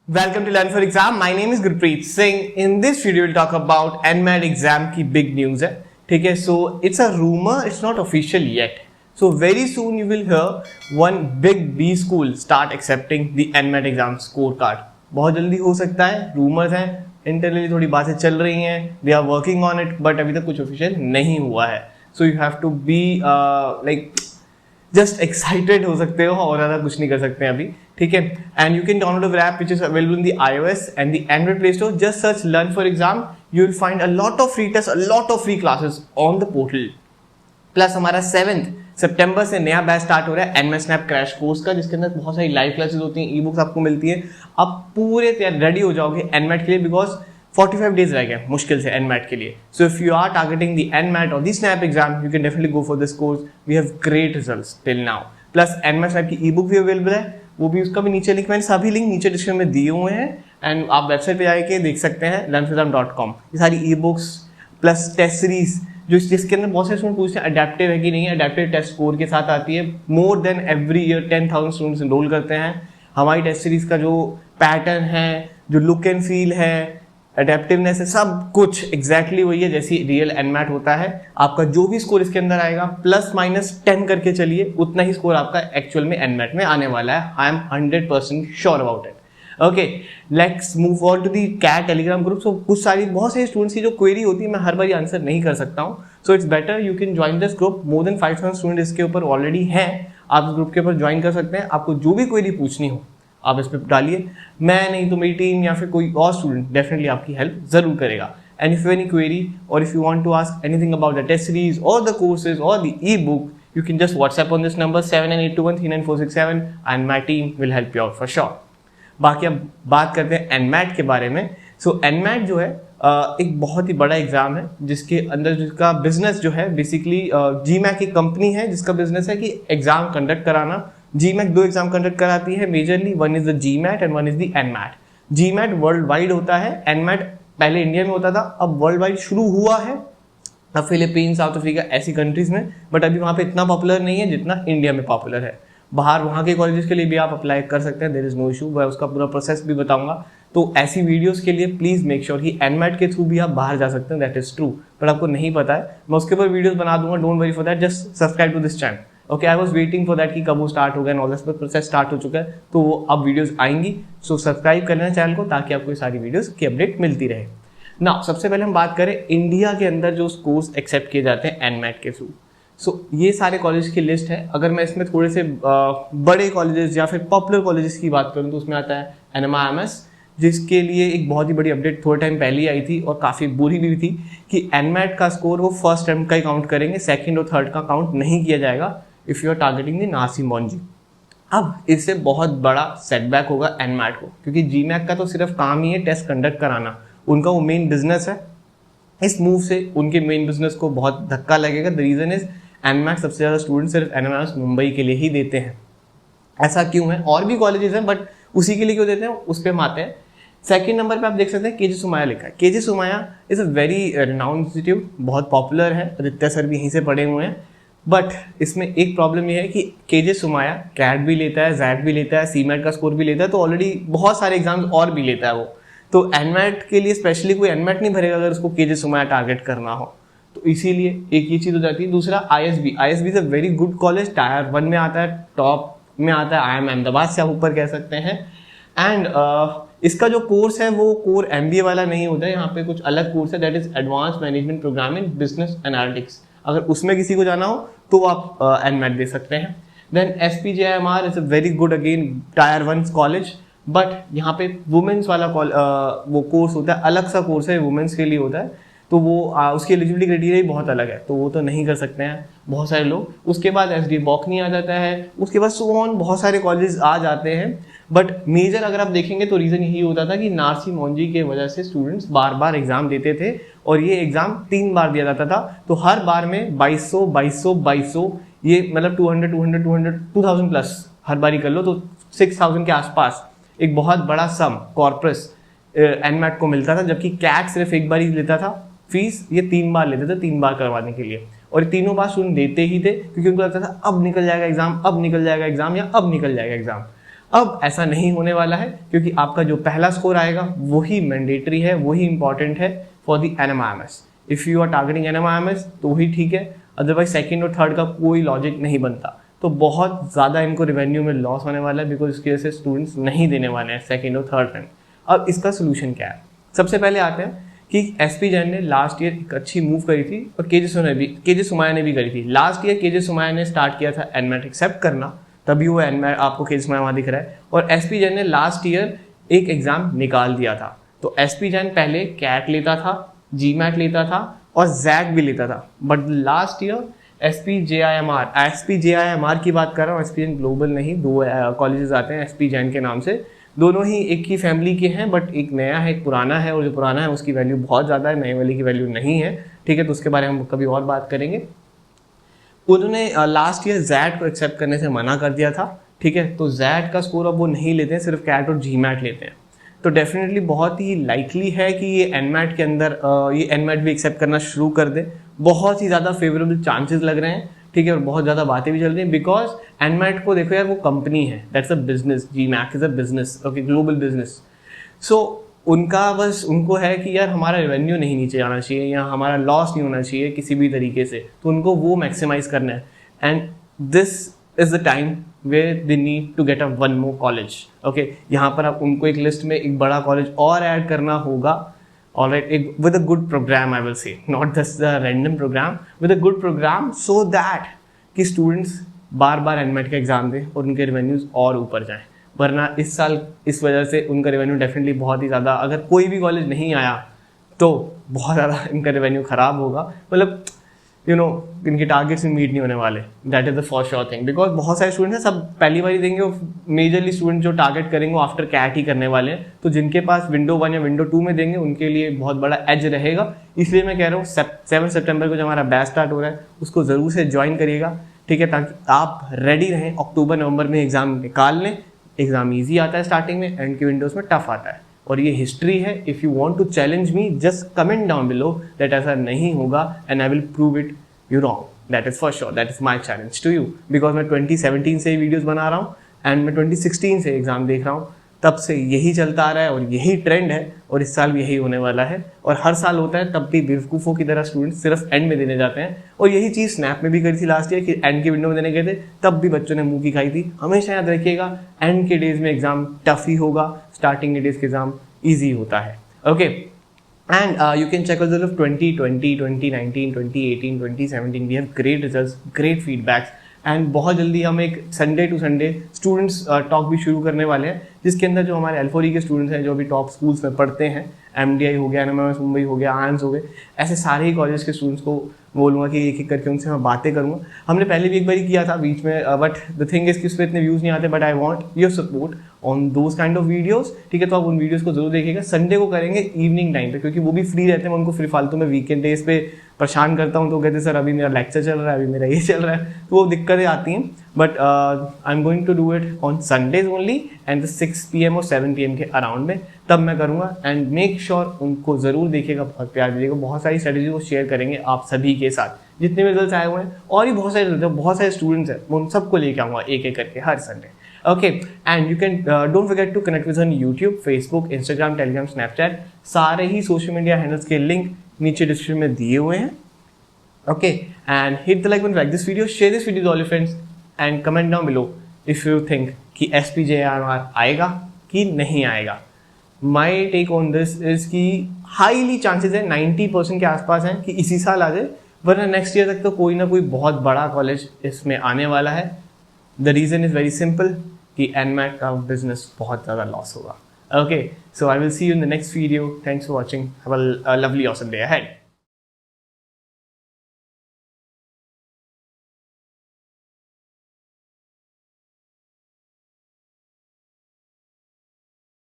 Welcome to Learn for Exam. My name is Gurpreet Singh. In this video, we'll talk about NMAT exam की big news है, ठीक है? So it's a rumor, it's not official yet. So very soon you will hear one big B school start accepting the NMAT exam scorecard. बहुत जल्दी हो सकता है, rumors हैं, internally थोड़ी बातें चल रही हैं, they are working on it, but अभी तक कुछ official नहीं हुआ है. So you have to be just excited हो सकते हो और ज़्यादा कुछ नहीं कर सकते हैं अभी, ठीक है. And you can download our app which is available in the iOS and the Android Play Store. Just search learn for exam. You will find a lot of free test, a lot of free classes on the portal. Plus हमारा 7 सितंबर से नया batch start हो रहा है NMAT snap crash course का, जिसके अंदर बहुत सारी लाइव क्लासेस होती हैं, ई बुक्स आपको मिलती है. आप पूरे रेडी हो जाओगे NMAT के लिए, बिकॉज 45 डेज रह गए मुश्किल से NMAT के लिए. So if you are targeting the NMAT और the Snap exam, you can definitely go for this course. We have great results till now. Plus NMAT Snap की ई बुक भी available है, वो भी उसका भी नीचे लिंक, मैंने सभी लिंक नीचे डिस्क्रिप्शन में दिए हुए हैं एंड आप वेबसाइट पे जाके देख सकते हैं learnforexam.com. ये सारी e books plus test series जो जिसके अंदर बहुत सारे स्टूडेंट पूछते हैं अडेप्टिव है कि नहीं. अडेप्टिव टेस्ट स्कोर के साथ आती है. More than every year 10,000 students enrol करते हैं. हमारी टेस्ट सीरीज का जो पैटर्न है, जो लुक एंड फील है, अडेप्टिवनेस है, सब कुछ एग्जैक्टली वही है जैसी रियल NMAT होता है. आपका जो भी स्कोर इसके अंदर आएगा +-10 करके चलिए, उतना ही स्कोर आपका एक्चुअल में NMAT में आने वाला है. I am 100% sure about it. Okay, let's move on to the CAT telegram group. So बहुत सारे स्टूडेंट्स की जो क्वेरी होती है मैं हर बार आंसर नहीं कर सकता हूँ. So it's better you can join this group. More than 5,000 student इसके ऊपर ऑलरेडी हैं. आप इस ग्रुप के ऊपर ज्वाइन कर सकते हैं. आपको जो भी क्वेरी पूछनी हो आप इस पर डालिए. मैं नहीं तो मेरी टीम या फिर कोई और स्टूडेंट डेफिनेटली आपकी हेल्प जरूर करेगा. And if you any query or if you want to ask anything about the test series or the courses or the e book, you can just WhatsApp on this number 7982139467 and my team will help you out for sure. बाकी अब बात करते हैं NMAT के बारे में. सो NMAT जो है एक बहुत ही बड़ा एग्जाम है जिसके अंदर जिसका बिजनेस जो है बेसिकली GMAT की कंपनी है जिसका बिजनेस है कि एग्जाम कंडक्ट कराना. GMAT 2 एग्जाम कंडक्ट कराती है majorly. One is the GMAT and one is the NMAT. GMAT world wide होता है, NMAT पहले इंडिया में होता था, अब वर्ल्ड वाइड शुरू हुआ है फिलीपीन, साउथ अफ्रीका ऐसी कंट्रीज में. बट अभी वहाँ पे इतना पॉपुलर नहीं है जितना इंडिया में पॉपुलर है. बाहर वहाँ के कॉलेजेस के लिए भी आप अप्लाई कर सकते हैं, देयर इज नो इशू. मैं उसका पूरा प्रोसेस भी बताऊंगा. तो ऐसी वीडियोस के लिए प्लीज मेक श्योर कि NMAT के थ्रू भी आप बाहर जा सकते हैं. दैट इज ट्रू, बट आपको नहीं पता है, मैं उसके ऊपर वीडियोस बना दूंगा. Don't worry for that, just subscribe to this channel. Okay, I was waiting for that कि कब वो स्टार्ट होगा. नॉलेज पर प्रोसेस स्टार्ट हो चुका है, तो वो अब वीडियोस आएंगी. सो सब्सक्राइब कर लेना चैनल को ताकि आपको ये सारी वीडियोस की अपडेट मिलती रहे. ना सबसे पहले हम बात करें इंडिया के अंदर जो कोर्स एक्सेप्ट किए जाते हैं NMAT के थ्रू. सो ये सारे कॉलेज की लिस्ट है. अगर मैं इसमें थोड़े से बड़े कॉलेजेस या फिर पॉपुलर कॉलेजेस की बात करूँ तो उसमें आता है NMAT, जिसके लिए एक बहुत ही बड़ी अपडेट थोड़े टाइम पहले ही आई थी और काफ़ी बुरी भी थी कि NMAT का स्कोर वो फर्स्ट अटेम्प्ट का ही काउंट करेंगे, सेकंड और थर्ड का काउंट नहीं किया जाएगा if you are targeting the Narsee Monjee. अब इससे बहुत बड़ा सेटबैक होगा NMAT को, क्योंकि GMAT का तो सिर्फ काम ही है टेस्ट कंडक्ट कराना. उनका वो मेन बिजनेस है. इस मूव से उनके मेन बिजनेस को बहुत धक्का लगेगा. द रीज़न इज NMAT सबसे ज़्यादा स्टूडेंट सिर्फ NMAT मुंबई के लिए ही देते हैं. ऐसा क्यों है? और भी कॉलेजेस हैं बट उसी के लिए क्यों देते हैं उस पर हम आते हैं. सेकंड नंबर पे आप देख सकते हैं KG सुमाया लिखा है. KG Somaiya is a very renowned institute, बहुत पॉपुलर है. आदित्य सर भी यहीं से पढ़े हुए हैं. बट इसमें एक प्रॉब्लम ये है कि KG सुमाया कैट भी लेता है, जैट भी लेता है, CMAT का स्कोर भी लेता है, तो ऑलरेडी बहुत सारे एग्जाम्स और भी लेता है वो. तो NMAT के लिए स्पेशली कोई NMAT नहीं भरेगा अगर उसको KG सुमाया टारगेट करना हो. तो इसीलिए एक ये चीज़ हो जाती है. दूसरा ISB is a very good college, tyre 1 में आता है, टॉप में आता है. IIM अहमदाबाद से आप ऊपर कह सकते हैं. एंड इसका जो कोर्स है वो कोर MBA वाला नहीं होता है. यहाँ पे कुछ अलग कोर्स है, that is advance management programme in business analytics. अगर उसमें किसी को जाना हो तो आप NMAT दे सकते हैं. Then SPJIMR is a very good again tier 1 college, but यहाँ पे वुमेन्स वाला वो कोर्स होता है, अलग सा कोर्स है, वुमेन्स के लिए होता है. तो वो उसकी एलिजिबिलिटी क्राइटेरिया ही बहुत अलग है, तो वो तो नहीं कर सकते हैं बहुत सारे लोग. उसके बाद SD बॉकनी आ जाता है, उसके बाद सो ऑन बहुत सारे कॉलेज आ जाते हैं. बट मेजर अगर आप देखेंगे तो रीज़न यही होता था कि नारसी मॉन्जी के वजह से स्टूडेंट्स बार बार एग्जाम देते थे और ये एग्जाम 3 बार दिया जाता था. तो हर बार में 2200 ये मतलब 2000 प्लस हर बार ही कर लो तो 6000 के आसपास एक बहुत बड़ा सम कॉर्पस NMAT को मिलता था. जबकि कैट सिर्फ एक बार ही लेता था फीस, ये 3 बार लेते थे 3 बार करवाने के लिए. और ये तीनों बार स्टूडेंट देते ही थे क्योंकि उनको लगता था अब निकल जाएगा एग्जाम, अब निकल जाएगा एग्जाम या अब निकल जाएगा एग्जाम. अब ऐसा नहीं होने वाला है, क्योंकि आपका जो पहला स्कोर आएगा वही मैंडेटरी है, वही इंपॉर्टेंट है for the NMAT। If you are targeting NMAT तो ही ठीक है, अदरवाइज सेकंड और थर्ड का कोई लॉजिक नहीं बनता। तो बहुत ज़्यादा इनको रेवेन्यू में लॉस होने वाला है, बिकॉज इसकी वजह से स्टूडेंट्स नहीं देने वाले हैं सेकंड और थर्ड रैंक। अब इसका सोल्यूशन क्या है? सबसे पहले आते हैं कि SP जैन ने लास्ट ईयर एक अच्छी मूव करी थी और KJ सुमाया ने भी करी थी। लास्ट ईयर KJ सुमाया ने स्टार्ट किया था NMAT एक्सेप्ट करना, तभी वो NMAT आपको KJ सुमाया वहाँ दिख रहा है, और SP जैन ने लास्ट ईयर एक एग्जाम निकाल दिया था। तो SP जैन पहले कैट लेता था, GMAT लेता था और जैक भी लेता था, but last year SP JIMR की बात कर रहा हूँ, SP जैन ग्लोबल नहीं, दो कॉलेजेस आते हैं SP जैन के नाम से, दोनों ही एक ही फैमिली के हैं, बट एक नया है एक पुराना है, और जो पुराना है उसकी वैल्यू बहुत ज़्यादा है, नए वाले की वैल्यू नहीं है, ठीक है, तो उसके बारे में हम कभी और बात करेंगे। उन्होंने लास्ट ईयर जैट को एक्सेप्ट करने से मना कर दिया था, ठीक है, तो जैट का स्कोर अब वो नहीं लेते हैं, सिर्फ कैट और GMAT लेते हैं। तो डेफिनेटली बहुत ही लाइकली है कि ये NMAT के अंदर ये NMAT भी एक्सेप्ट करना शुरू कर दे, बहुत ही ज़्यादा फेवरेबल चांसेस लग रहे हैं, ठीक है, और बहुत ज़्यादा बातें भी चल रही हैं, बिकॉज NMAT को देखो यार, वो कंपनी है, that's a business, GMAT is a business, okay, global business. So उनका बस उनको है कि यार हमारा रेवेन्यू नहीं नीचे जाना चाहिए या हमारा लॉस नहीं होना चाहिए किसी भी तरीके से, तो उनको वो मैक्सिमाइज करना है, and this is the time where they need to get a one more college. Okay, यहाँ पर आप उनको एक लिस्ट में एक बड़ा कॉलेज और ऐड करना होगा, ऑलराइट, एक with a good programme, I will say not just the random programme, with a good programme, so that कि स्टूडेंट्स बार बार NMAT का एग्जाम दें और उनके रेवेन्यूज और ऊपर जाएं। वरना इस साल इस वजह से उनका रेवेन्यू डेफिनेटली बहुत ही ज़्यादा, अगर कोई भी कॉलेज नहीं आया तो बहुत ज़्यादा इनका रेवेन्यू ख़राब होगा, मतलब यू नो इनके टारगेट्स में मीट नहीं होने वाले, that is the for sure thing, because बहुत सारे स्टूडेंट्स हैं, सब पहली बार ही देंगे, और मेजरली स्टूडेंट जो टारगेट करेंगे वो आफ्टर कैट ही करने वाले हैं, तो जिनके पास विंडो 1 या विंडो 2 में देंगे उनके लिए बहुत बड़ा एज रहेगा। इसलिए मैं कह रहा हूँ 7 सितंबर को जो हमारा बैच स्टार्ट हो रहा है उसको ज़रूर से ज्वाइन करिएगा, ठीक है, ताकि आप रेडी रहें, अक्टूबर नवंबर में एग्जाम निकाल लें। एग्जाम ईजी आता है स्टार्टिंग में, एंड की विंडोज में टफ आता है, और ये हिस्ट्री है। If you want to challenge me, just comment down below that ऐसा नहीं होगा, and I will prove it you wrong, that is for sure, that is my challenge to you, because मैं 2017 से वीडियोज़ बना रहा हूँ, and मैं 2016 से एग्जाम देख रहा हूँ, तब से यही चलता आ रहा है और यही ट्रेंड है, और इस साल भी यही होने वाला है, और हर साल होता है, तब भी बेवकूफ़ों की तरह स्टूडेंट्स सिर्फ एंड में देने जाते हैं, और यही चीज़ स्नैप में भी करी थी लास्ट ईयर कि एंड की विंडो में देने गए थे, तब भी बच्चों ने मुंह की खाई थी। हमेशा याद रखिएगा, एंड के डेज में एग्जाम टफ ही होगा, स्टार्टिंग के डेज के एग्जाम ईजी होता है। Okay, and you can check out the 2020, 2019, 2018, 2017 we have great results, great feedbacks, and बहुत जल्दी हम एक Sunday to Sunday students talk भी शुरू करने वाले हैं, जिसके अंदर जो हमारे L4E के स्टूडेंट्स हैं, जो अभी टॉप स्कूल्स में पढ़ते हैं, MDI हो गया, NMAT मुंबई हो गया, आयंस हो गए, ऐसे सारे ही कॉलेज के स्टूडेंट्स को बोलूँगा कि एक एक करके उनसे मैं बातें करूँगा। हमने पहले भी एक बार किया था बीच में, बट द थिंग इज कि उस पर इतने व्यूज़ नहीं आते, but I want your support on those kind of videos, ठीक है, तो आप उन वीडियोज़ को जरूर देखिएगा। संडे को करेंगे इवनिंग टाइम पे, क्योंकि वो भी फ्री रहते हैं, मैं उनको फ्री फालतू में वीकेंड डेज पे परेशान करता हूँ, तो कहते सर अभी मेरा लेक्चर चल रहा है, अभी मेरा ये चल रहा है, तो वो दिक्कतें आती हैं, but I am going to do it on Sundays only, and 6 PM और 7 PM के अराउंड में, तब मैं करूँगा, एंड मेक श्योर उनको ज़रूर देखिएगा, बहुत प्यार दीजिएगा, बहुत सारी स्ट्रेटेजी वो शेयर करेंगे आप सभी के साथ, जितने भी रिजल्ट्स आए हुए हैं, और भी बहुत सारे रिजल्ट हैं, बहुत सारे स्टूडेंट्स हैं, मैं उन सबको लेके आऊँगा एक एक करके हर Sunday. Okay, and you can don't forget to connect with on YouTube, Facebook, Instagram, Telegram, Snapchat, सारे ही सोशल मीडिया हैंडल्स के लिंक नीचे डिस्क्रिप्शन में दिए हुए हैं। Okay, and hit the like button, like this video, share this video with all your friends, and comment down below if you think कि SPJIMR आएगा कि नहीं आएगा। My take on this is कि हाईली चांसेस है, 90% के आसपास हैं कि इसी साल आ जाए, वरना नेक्स्ट ईयर तक तो कोई ना कोई बहुत बड़ा कॉलेज इसमें आने वाला है। The reason is very simple कि NMAT का बिजनेस बहुत ज़्यादा लॉस होगा। Okay, so I will see you in the next video, thanks for watching, have a lovely awesome day ahead.